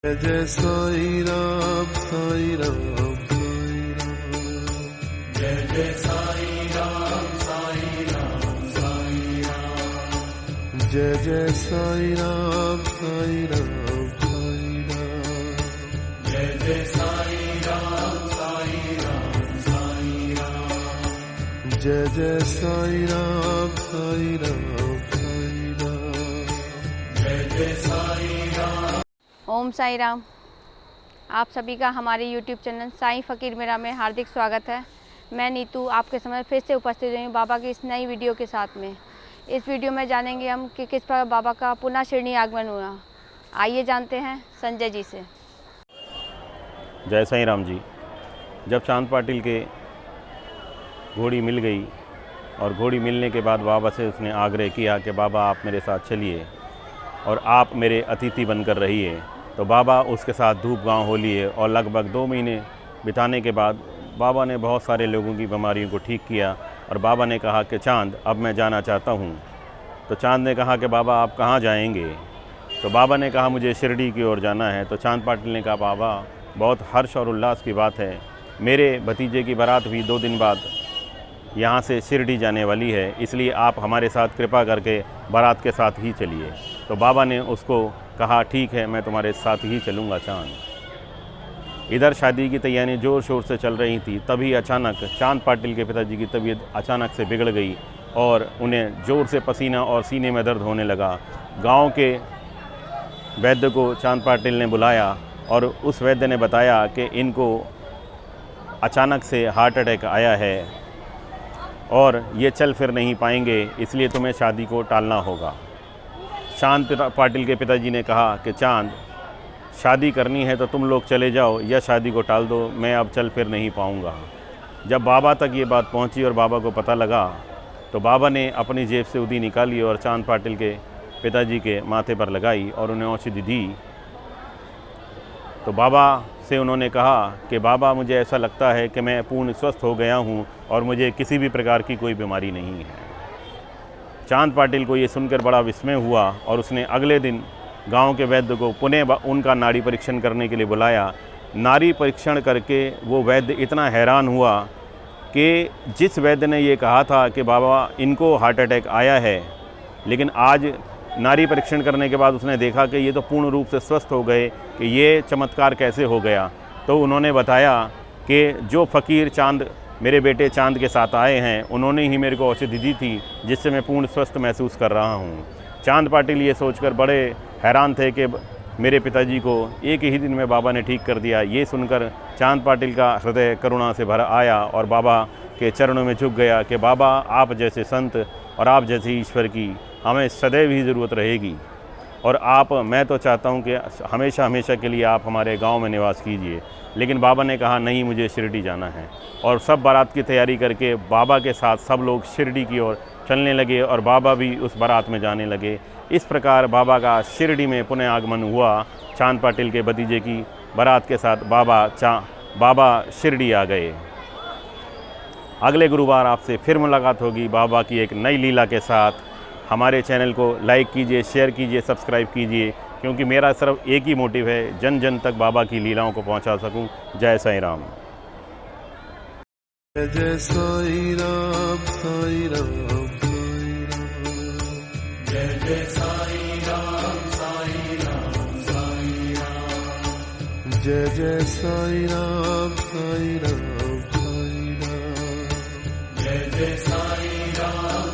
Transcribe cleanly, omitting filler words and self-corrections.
जय जय साई राम साई राम साई राम। जय जय साई राम साई राम साई राम। जय जय साई राम साई राम साई राम। जय जय साई राम साई राम साई राम। जय जय साई राम साई राम साई राम। जय जय साई राम। ओम साई राम। आप सभी का हमारे YouTube चैनल साईं फ़कीर मेरा में हार्दिक स्वागत है। मैं नीतू आपके समझ फिर से उपस्थित हुई हूँ बाबा की इस नई वीडियो के साथ में। इस वीडियो में जानेंगे हम कि किस प्रकार बाबा का पुनः शिरडी आगमन हुआ। आइए जानते हैं संजय जी से। जय साईं राम जी। जब चांद पाटिल के घोड़ी मिल गई और घोड़ी मिलने के बाद बाबा से उसने आग्रह किया कि बाबा आप मेरे साथ चलिए और आप मेरे अतिथि बनकर रहिए, तो बाबा उसके साथ धूप गांव हो लिए और लगभग 2 महीने बिताने के बाद बाबा ने बहुत सारे लोगों की बीमारियों को ठीक किया। और बाबा ने कहा कि चांद अब मैं जाना चाहता हूँ। तो चांद ने कहा कि बाबा आप कहाँ जाएंगे? तो बाबा ने कहा मुझे शिरडी की ओर जाना है। तो चांद पाटिल ने कहा बाबा बहुत हर्ष और उल्लास की बात है, मेरे भतीजे की बारात भी 2 दिन बाद यहाँ से शिरडी जाने वाली है, इसलिए आप हमारे साथ कृपा करके बारात के साथ ही चलिए। तो बाबा ने उसको कहा ठीक है मैं तुम्हारे साथ ही चलूँगा चांद। इधर शादी की तैयारी ज़ोर शोर से चल रही थी, तभी अचानक चांद पाटिल के पिताजी की तबीयत अचानक से बिगड़ गई और उन्हें ज़ोर से पसीना और सीने में दर्द होने लगा। गांव के वैद्य को चांद पाटिल ने बुलाया और उस वैद्य ने बताया कि इनको अचानक से हार्ट अटैक आया है और ये चल फिर नहीं पाएंगे, इसलिए तुम्हें शादी को टालना होगा। चांद पाटिल के पिताजी ने कहा कि चांद शादी करनी है तो तुम लोग चले जाओ या शादी को टाल दो, मैं अब चल फिर नहीं पाऊँगा। जब बाबा तक ये बात पहुँची और बाबा को पता लगा तो बाबा ने अपनी जेब से उदी निकाली और चांद पाटिल के पिताजी के माथे पर लगाई और उन्हें औषधि दी। तो बाबा से उन्होंने कहा कि बाबा मुझे ऐसा लगता है कि मैं पूर्ण स्वस्थ हो गया हूँ और मुझे किसी भी प्रकार की कोई बीमारी नहीं है। चांद पाटिल को ये सुनकर बड़ा विस्मय हुआ और उसने अगले दिन गांव के वैद्य को पुनः उनका नाड़ी परीक्षण करने के लिए बुलाया। नाड़ी परीक्षण करके वो वैद्य इतना हैरान हुआ कि जिस वैद्य ने ये कहा था कि बाबा इनको हार्ट अटैक आया है, लेकिन आज नाड़ी परीक्षण करने के बाद उसने देखा कि ये तो पूर्ण रूप से स्वस्थ हो गए, कि ये चमत्कार कैसे हो गया। तो उन्होंने बताया कि जो फ़कीर चांद मेरे बेटे चांद के साथ आए हैं उन्होंने ही मेरे को औषधि दी थी जिससे मैं पूर्ण स्वस्थ महसूस कर रहा हूँ। चांद पाटिल ये सोचकर बड़े हैरान थे कि मेरे पिताजी को एक ही दिन में बाबा ने ठीक कर दिया। ये सुनकर चांद पाटिल का हृदय करुणा से भर आया और बाबा के चरणों में झुक गया कि बाबा आप जैसे संत और आप जैसे ईश्वर की हमें सदैव ही ज़रूरत रहेगी और मैं तो चाहता हूँ कि हमेशा हमेशा के लिए आप हमारे गांव में निवास कीजिए। लेकिन बाबा ने कहा नहीं, मुझे शिरडी जाना है। और सब बारात की तैयारी करके बाबा के साथ सब लोग शिरडी की ओर चलने लगे और बाबा भी उस बारात में जाने लगे। इस प्रकार बाबा का शिरडी में पुनः आगमन हुआ। चांद पाटिल के भतीजे की बारात के साथ बाबा शिरडी आ गए। अगले गुरुवार आपसे फिर मुलाकात होगी बाबा की एक नई लीला के साथ। हमारे चैनल को लाइक कीजिए, शेयर कीजिए, सब्सक्राइब कीजिए, क्योंकि मेरा सिर्फ एक ही मोटिव है, जन जन तक बाबा की लीलाओं को पहुंचा सकूं। जय साईं राम। जय जय साई राम साई राम साई राम। जय जय साई राम साई राम साई राम। जय जय साई राम साई राम साई राम। जय जय साई राम।